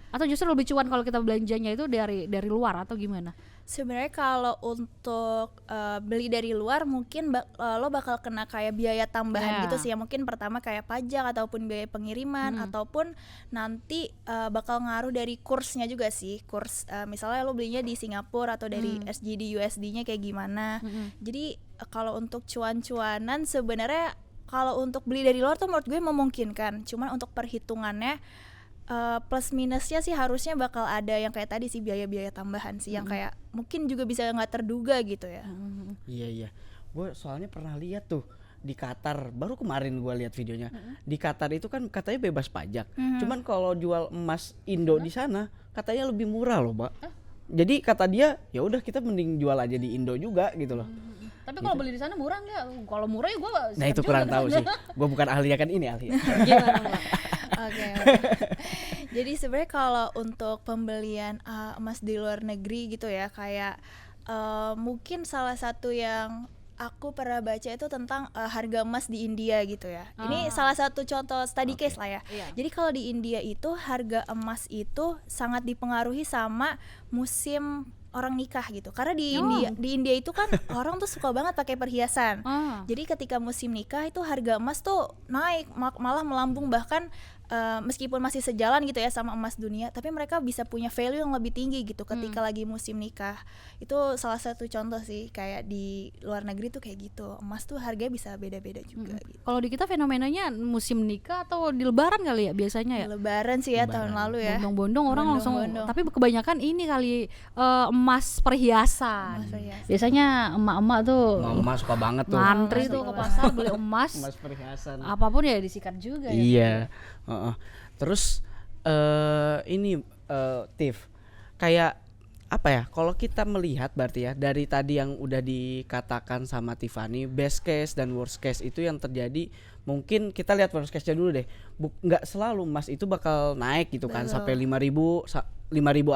Atau justru lebih cuan kalau kita belanjanya itu dari luar atau gimana? Sebenarnya kalau untuk beli dari luar mungkin lo bakal kena kayak biaya tambahan Ya. gitu sih ya, mungkin pertama kayak pajak ataupun biaya pengiriman ataupun nanti bakal ngaruh dari kursnya juga sih, kurs misalnya lo belinya di Singapura atau dari SGD USD-nya kayak gimana. Jadi kalau untuk cuan-cuanan sebenarnya kalau untuk beli dari luar tuh menurut gue memungkinkan, cuman untuk perhitungannya plus minusnya sih harusnya bakal ada yang kayak tadi sih, biaya-biaya tambahan sih yang kayak mungkin juga bisa nggak terduga gitu ya. Iya, gue soalnya pernah lihat tuh di Qatar, baru kemarin gue lihat videonya. Di Qatar itu kan katanya bebas pajak, cuman kalau jual emas Indo di sana katanya lebih murah loh, Mbak. Jadi kata dia ya udah kita mending jual aja di Indo juga gitu loh. Tapi kalau beli di sana murah nggak? Kalau murah ya gue Nah itu kurang tahu sih, gue bukan ahli ya kan, ini ahli. Gimana? Oke. Jadi sebenarnya kalau untuk pembelian emas di luar negeri gitu ya, kayak mungkin salah satu yang aku pernah baca itu tentang harga emas di India gitu ya. Ini salah satu contoh study case lah ya. Iya. Jadi kalau di India itu harga emas itu sangat dipengaruhi sama musim orang nikah gitu. Karena di India itu kan orang tuh suka banget pakai perhiasan. Jadi ketika musim nikah itu harga emas tuh naik, malah melambung, bahkan meskipun masih sejalan gitu ya sama emas dunia, tapi mereka bisa punya value yang lebih tinggi gitu ketika lagi musim nikah. Itu salah satu contoh sih, kayak di luar negeri tuh kayak gitu. Emas tuh harganya bisa beda-beda juga gitu. Kalau di kita fenomenanya musim nikah atau di lebaran kali ya biasanya ya? Lebaran sih ya tahun lalu ya. Bondong-bondong orang langsung, Bondong-bondong. tapi kebanyakan ini kali emas perhiasan. Emas perhiasan. Biasanya emak-emak tuh Mama suka banget tuh. ngantri tuh ke pasar beli emas. Emas perhiasan. Apapun ya disikat juga ya. Iya. Terus ini Tiff, kayak apa ya? Kalau kita melihat berarti ya dari tadi yang udah dikatakan sama Tiffany, best case dan worst case itu yang terjadi. Mungkin kita lihat worst case-nya dulu deh. Nggak selalu emas itu bakal naik gitu kan, sampai 5.000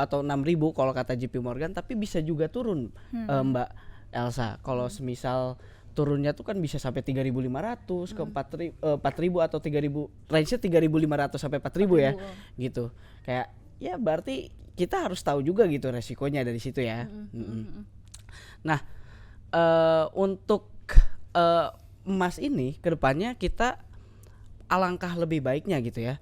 atau 6.000 kalau kata JP Morgan, tapi bisa juga turun Mbak Elsa. Kalau semisal turunnya tuh kan bisa sampai 3.500 ke 4.000 atau 3.000, range-nya 3.500 sampai 4.000 ya gitu. Kayak ya berarti kita harus tahu juga gitu resikonya dari situ ya. Nah untuk emas ini kedepannya kita alangkah lebih baiknya gitu ya,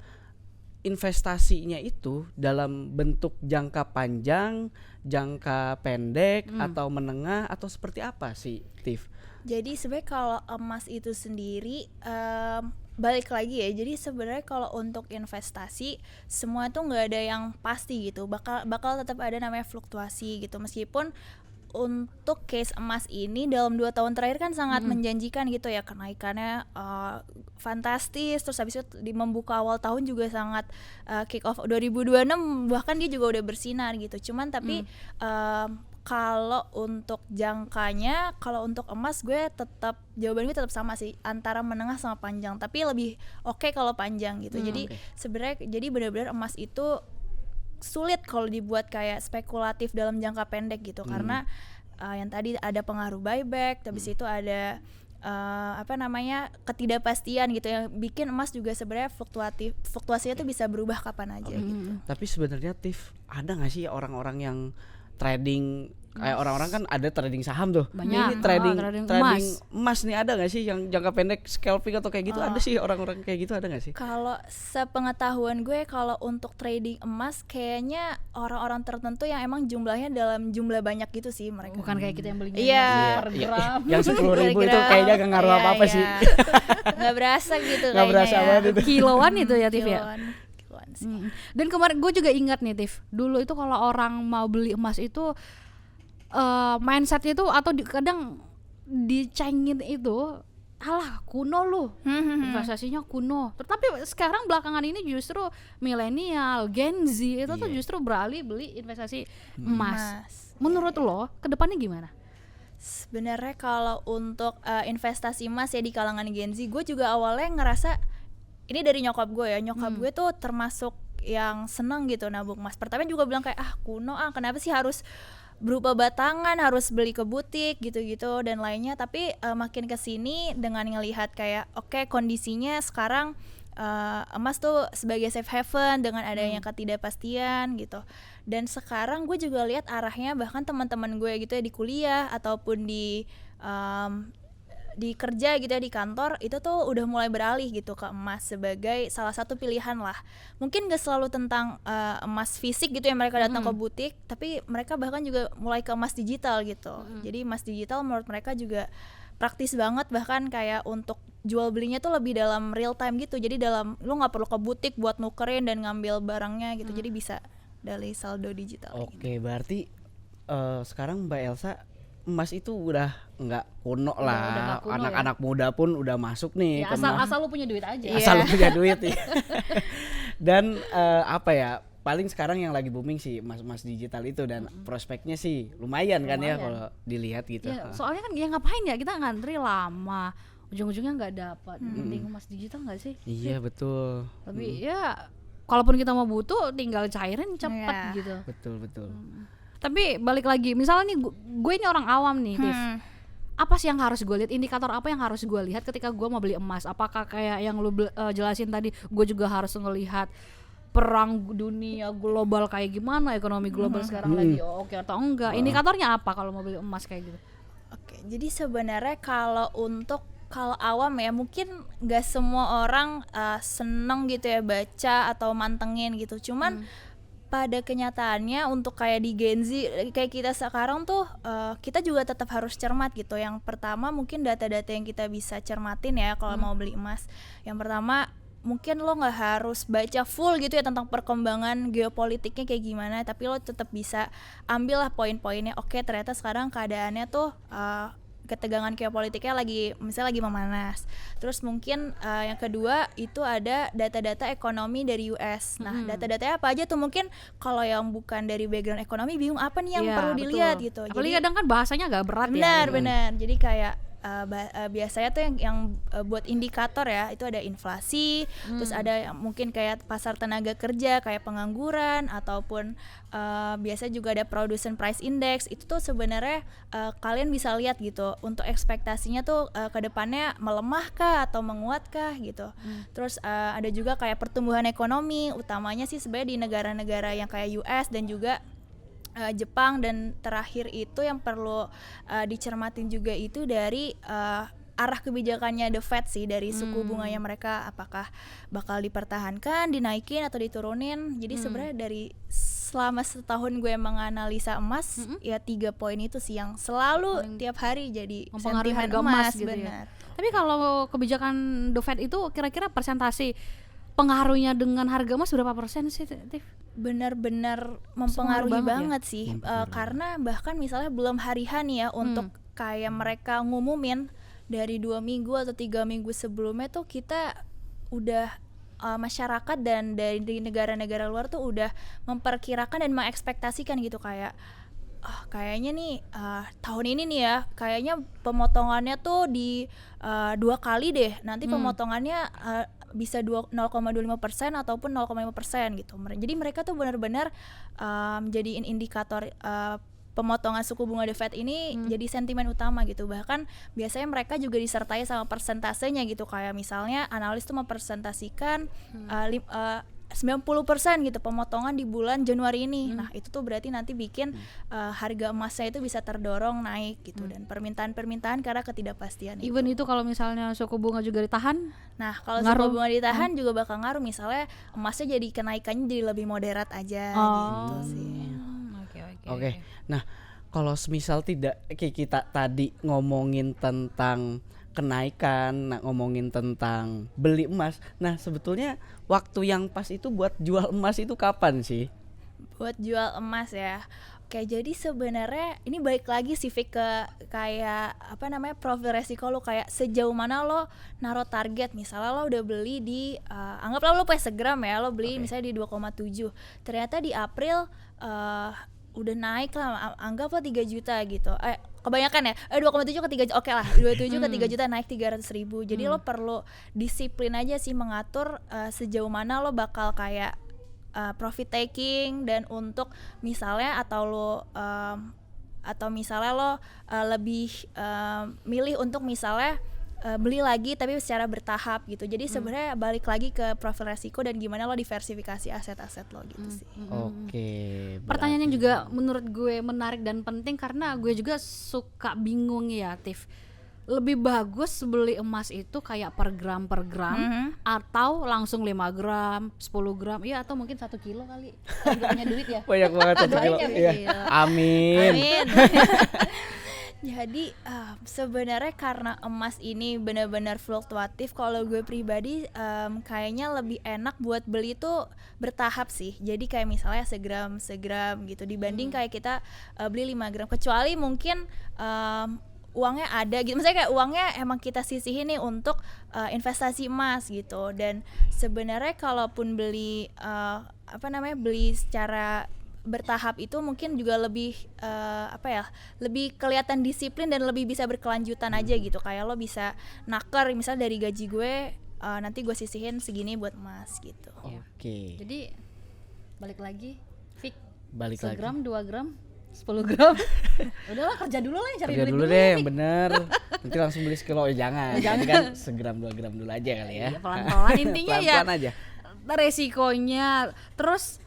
investasinya itu dalam bentuk jangka panjang, jangka pendek atau menengah, atau seperti apa sih Tiff? Jadi sebenarnya kalau emas itu sendiri balik lagi ya. Jadi sebenarnya kalau untuk investasi semua tuh nggak ada yang pasti gitu. Bakal tetap ada namanya fluktuasi gitu. Meskipun untuk case emas ini dalam 2 tahun terakhir kan sangat menjanjikan gitu ya, kenaikannya fantastis. Terus habis itu di membuka awal tahun juga sangat kick off 2026 bahkan dia juga udah bersinar gitu. Cuman tapi kalau untuk jangkanya, kalau untuk emas jawaban gue tetap sama sih, antara menengah sama panjang, tapi lebih oke kalau panjang gitu. Jadi sebenarnya benar-benar emas itu sulit kalau dibuat kayak spekulatif dalam jangka pendek gitu, karena yang tadi ada pengaruh buyback, habis itu ada ketidakpastian gitu yang bikin emas juga sebenarnya fluktuasinya tuh bisa berubah kapan aja gitu. Tapi sebenarnya Tiff, ada nggak sih orang-orang yang trading, kayak orang-orang kan ada trading saham tuh. Banyak. Ini trading Trading emas nih, ada nggak sih yang jangka pendek scalping atau kayak gitu? Ada sih orang-orang kayak gitu, ada nggak sih? Kalau sepengetahuan gue, kalau untuk trading emas kayaknya orang-orang tertentu yang emang jumlahnya dalam jumlah banyak gitu sih mereka. Bukan kayak kita yang belinya Iya. per gram. Yang 10.000 itu Gram. kayaknya gak ngaruh Iya, apa-apa iya. sih. Nggak berasa gitu Nggak berasa kayaknya banget itu. Kiloan itu ya Tiff ya. Kiloan sih. Dan kemarin gue juga ingat nih Tiff, dulu itu kalau orang mau beli emas itu mindset itu atau kadang dicengin itu, alah kuno lu, investasinya kuno. Tapi sekarang belakangan ini justru milenial, Gen Z itu tuh justru beralih beli investasi emas. Menurut lo kedepannya gimana? Sebenarnya kalau untuk investasi emas ya di kalangan Gen Z, gue juga awalnya ngerasa, ini dari nyokap gue ya, nyokap gue tuh termasuk yang seneng gitu nabung emas. Pertama juga bilang kayak kuno kenapa sih harus berupa batangan, harus beli ke butik gitu-gitu dan lainnya. Tapi makin kesini dengan ngelihat kayak oke, kondisinya sekarang emas tuh sebagai safe haven dengan adanya ketidakpastian gitu. Dan sekarang gue juga lihat arahnya bahkan teman-teman gue gitu ya di kuliah ataupun di kerja gitu ya di kantor itu tuh udah mulai beralih gitu ke emas sebagai salah satu pilihan lah. Mungkin gak selalu tentang emas fisik gitu yang mereka datang ke butik, tapi mereka bahkan juga mulai ke emas digital gitu. Jadi emas digital menurut mereka juga praktis banget, bahkan kayak untuk jual belinya tuh lebih dalam real time gitu. Jadi dalam lu nggak perlu ke butik buat nukerin dan ngambil barangnya gitu. Jadi bisa dari saldo digital. Oke, berarti sekarang Mbak Elsa emas itu udah nggak kuno Udah lah. nggak kuno Anak-anak muda pun udah masuk nih Ya, ke emas. asal lu punya duit aja. Asal lu punya duit ya. Dan apa ya? Paling sekarang yang lagi booming sih emas digital itu dan prospeknya sih lumayan kan ya kalau dilihat gitu. Ya, soalnya kan ya ngapain ya kita ngantri lama, ujung-ujungnya nggak dapat. Mending emas digital nggak sih? Iya betul. Tapi ya kalaupun kita mau butuh tinggal cairin cepet Iya. gitu. Betul. Tapi balik lagi, misalnya nih gue ini orang awam nih, Tiff. Apa sih yang harus gue lihat? Indikator apa yang harus gue lihat ketika gue mau beli emas? Apakah kayak yang lu jelasin tadi, gue juga harus ngelihat perang dunia global kayak gimana, ekonomi global sekarang lagi oke atau enggak? Indikatornya apa kalau mau beli emas kayak gitu? Oke, jadi sebenarnya kalau awam ya mungkin nggak semua orang seneng gitu ya baca atau mantengin gitu. Cuman pada kenyataannya untuk kayak di Gen Z kayak kita sekarang tuh kita juga tetap harus cermat gitu. Yang pertama mungkin data-data yang kita bisa cermatin ya kalau mau beli emas. Yang pertama mungkin lo nggak harus baca full gitu ya tentang perkembangan geopolitiknya kayak gimana, tapi lo tetap bisa ambil lah poin-poinnya. Oke, ternyata sekarang keadaannya tuh ketegangan geopolitiknya misalnya lagi memanas. Terus mungkin yang kedua itu ada data-data ekonomi dari US. Nah, data-datanya apa aja tuh? Mungkin kalau yang bukan dari background ekonomi bingung apa nih yang Iya, perlu betul. dilihat gitu. Apalagi Jadi kadang kan bahasanya agak berat ya. benar. Jadi kayak biasanya tuh yang buat indikator ya itu ada inflasi, terus ada yang mungkin kayak pasar tenaga kerja kayak pengangguran ataupun biasa juga ada production price index. Itu tuh sebenarnya kalian bisa lihat gitu untuk ekspektasinya tuh ke depannya melemah kah atau menguat kah gitu. Terus ada juga kayak pertumbuhan ekonomi, utamanya sih sebenarnya di negara-negara yang kayak US dan juga Jepang, dan terakhir itu yang perlu dicermatin juga itu dari arah kebijakannya The Fed sih, dari suku bunganya mereka apakah bakal dipertahankan, dinaikin atau diturunin. Jadi sebenarnya dari selama setahun gue menganalisa emas ya 3 poin itu sih yang selalu tiap hari jadi Mempengaruhi sentimen harga emas gitu benar. ya. Tapi kalau kebijakan The Fed itu kira-kira persentase pengaruhnya dengan harga emas berapa persen sih, Tiff? Benar-benar mempengaruhi banget ya? banget sih, karena bahkan misalnya belum hari H nih ya untuk kayak mereka ngumumin dari 2 minggu atau 3 minggu sebelumnya tuh kita udah masyarakat dan dari negara-negara luar tuh udah memperkirakan dan mengekspektasikan gitu kayak kayaknya nih tahun ini nih ya kayaknya pemotongannya tuh di 2 kali deh nanti pemotongannya bisa 0,25% ataupun 0,5% gitu. Jadi mereka tuh benar-benar jadiin indikator pemotongan suku bunga The Fed ini jadi sentimen utama gitu. Bahkan biasanya mereka juga disertai sama persentasenya gitu, kayak misalnya analis tuh mempresentasikan 90% gitu pemotongan di bulan Januari ini. Nah, itu tuh berarti nanti bikin harga emasnya itu bisa terdorong naik gitu, dan permintaan karena ketidakpastian itu. Even itu kalau misalnya suku bunga juga ditahan. Nah, kalau ngaruh. suku bunga ditahan juga bakal ngaruh, misalnya emasnya jadi kenaikannya jadi lebih moderat aja gitu sih. Oke. Nah, kalau semisal tidak kayak kita tadi ngomongin tentang kenaikan, ngomongin tentang beli emas. Nah, sebetulnya waktu yang pas itu buat jual emas itu kapan sih? Buat jual emas ya. Oke, jadi sebenarnya ini balik lagi sih Fik ke kayak profil resiko lo, kayak sejauh mana lo naruh target. Misalnya lo udah beli di anggaplah lo punya segram ya, lo beli misalnya di 2,7. Ternyata di April udah naik lah, anggaplah 3 juta gitu. Kebanyakan ya, 2,7 ke 3 juta, oke lah 27 ke 3 juta naik 300.000. Jadi lo perlu disiplin aja sih mengatur sejauh mana lo bakal kayak profit taking, dan untuk misalnya atau misalnya lo lebih milih untuk misalnya beli lagi tapi secara bertahap gitu. Jadi sebenarnya balik lagi ke profil resiko dan gimana lo diversifikasi aset-aset lo gitu sih. Oke. Pertanyaan yang juga menurut gue menarik dan penting karena gue juga suka bingung ya, Tiff. Lebih bagus beli emas itu kayak per gram atau langsung 5 gram, 10 gram, ya atau mungkin 1 kilo kali. Kalau gue punya duit ya. Banyak banget 1 kilo. Doain ya, Iya. Iya. Amin. Jadi sebenarnya karena emas ini benar-benar fluktuatif, kalau gue pribadi kayaknya lebih enak buat beli tuh bertahap sih. Jadi kayak misalnya segram gitu dibanding kayak kita beli 5 gram. Kecuali mungkin uangnya ada gitu, misalnya kayak uangnya emang kita sisihin nih untuk investasi emas gitu. Dan sebenarnya kalaupun beli beli secara bertahap itu mungkin juga lebih lebih kelihatan disiplin dan lebih bisa berkelanjutan aja gitu. Kayak lo bisa naker misalnya dari gaji gue nanti gue sisihin segini buat emas gitu. Oke. Jadi balik lagi, Fik, Balik lagi. segram, 2 gram, 10 gram. Udahlah kerja dulu lah, cari Kerja duit dulu dulu deh ya, yang Fik. bener. Nanti langsung beli sekilo, jangan. Tapi kan segram 2 gram dulu aja kali ya. Iya, pelan-pelan intinya ya. Pelan-pelan aja. Resikonya. Terus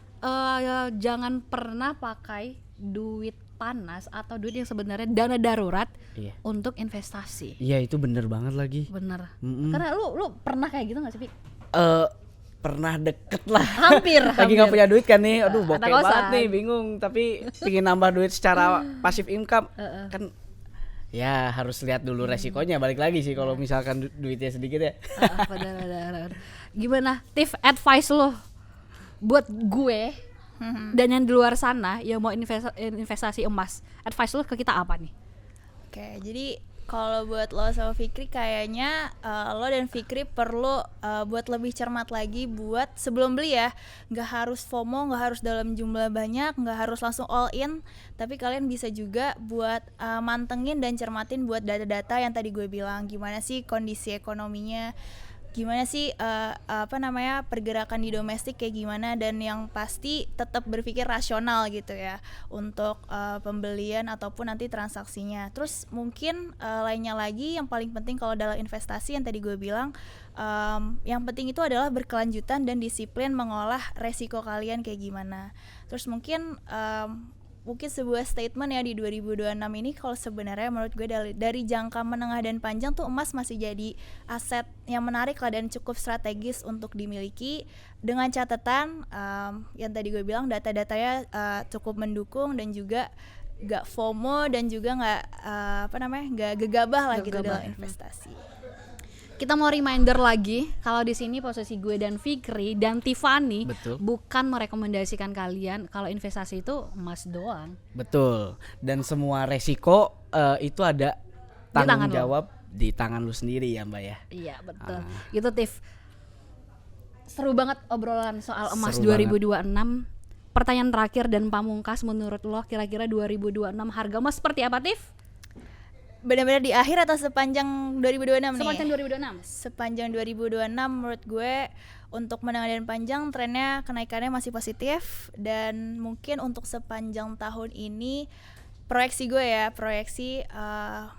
jangan pernah pakai duit panas atau duit yang sebenarnya dana darurat Iya. untuk investasi. Iya, itu bener banget lagi. Bener. Mm-mm. Karena lu pernah kayak gitu nggak sih, Fik? Pernah deket lah. Hampir. Lagi nggak punya duit kan nih, aduh Anak bokeh kosan. banget nih, bingung. Tapi pingin nambah duit secara passive income, kan ya harus lihat dulu resikonya. Balik lagi sih kalau misalkan duitnya sedikit ya. Benar. Gimana, Tiff, advice lo buat gue dan yang di luar sana yang mau investasi emas, advice lo ke kita apa nih? Oke, jadi kalau buat lo sama Fikri kayaknya lo dan Fikri perlu buat lebih cermat lagi buat sebelum beli ya. Nggak harus FOMO, nggak harus dalam jumlah banyak, nggak harus langsung all in. Tapi kalian bisa juga buat mantengin dan cermatin buat data-data yang tadi gue bilang. Gimana sih kondisi ekonominya, gimana sih pergerakan di domestik kayak gimana, dan yang pasti tetap berpikir rasional gitu ya untuk pembelian ataupun nanti transaksinya. Terus mungkin lainnya lagi yang paling penting kalau dalam investasi yang tadi gue bilang, yang penting itu adalah berkelanjutan dan disiplin mengolah resiko kalian kayak gimana. Terus mungkin sebuah statement ya di 2026 ini, kalau sebenarnya menurut gue dari jangka menengah dan panjang tuh emas masih jadi aset yang menarik lah dan cukup strategis untuk dimiliki, dengan catatan yang tadi gue bilang data-datanya cukup mendukung dan juga gak FOMO dan juga gak gegabah lah gitu dalam investasi. Kita mau reminder lagi kalau di sini posisi gue dan Fikri dan Tiffany Betul. bukan merekomendasikan kalian kalau investasi itu emas doang. Betul. Dan semua resiko itu ada tangan tanggung jawab di tangan lu sendiri ya, Mbak ya. Iya betul. Gitu, Tiff. Seru banget obrolan soal emas Seru 2026. Pertanyaan terakhir dan pamungkas, menurut lo kira-kira 2026 harga emas seperti apa, Tiff? Benar-benar di akhir atau sepanjang 2026 nih? Sepanjang 2026. Sepanjang 2026 menurut gue untuk menengah dan panjang trennya kenaikannya masih positif, dan mungkin untuk sepanjang tahun ini proyeksi gue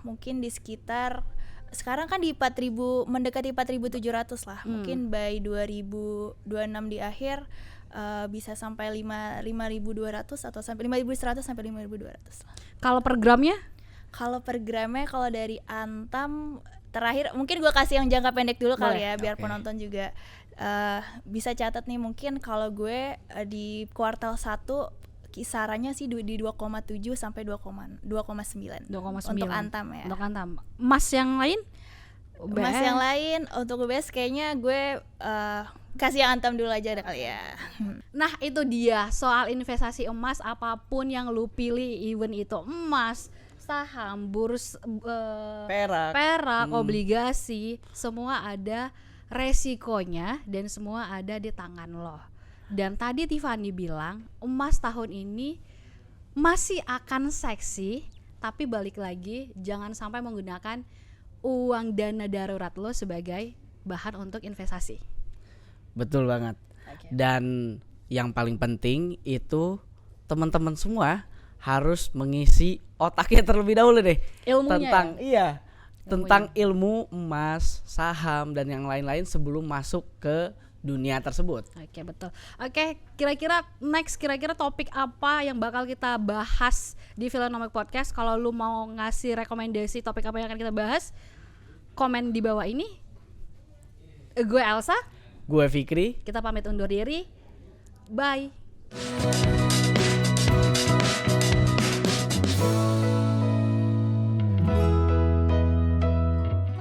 mungkin di sekitar sekarang kan di 4.000, mendekati 4.700 lah. Mungkin by 2026 di akhir bisa sampai 5.200 atau sampai 5.100 sampai 5.200 lah. Kalau per gramnya? Kalau per gramnya, kalau dari Antam terakhir, mungkin gue kasih yang jangka pendek dulu kali ya, biar penonton juga bisa catat nih. Mungkin kalau gue di kuartal 1 kisarannya sih di 2,7 sampai 2,9 untuk Antam ya. Untuk Antam. Emas yang lain? Emas yang lain untuk UBS kayaknya gue kasih yang Antam dulu aja kali ya. Nah itu dia soal investasi emas, apapun yang lu pilih, even itu emas, saham, perak, obligasi, semua ada resikonya dan semua ada di tangan lo. Dan tadi Tiffany bilang emas tahun ini masih akan seksi, tapi balik lagi jangan sampai menggunakan uang dana darurat lo sebagai bahan untuk investasi. Betul banget. Dan yang paling penting itu teman-teman semua harus mengisi otaknya terlebih dahulu deh Ilmunya tentang tentang ilmu emas, saham dan yang lain-lain sebelum masuk ke dunia tersebut. Oke, betul. Oke, kira-kira topik apa yang bakal kita bahas di Philonomic Podcast? Kalau lu mau ngasih rekomendasi topik apa yang akan kita bahas, komen di bawah ini. Gue Elsa, Gue Fikri. kita pamit undur diri. Bye.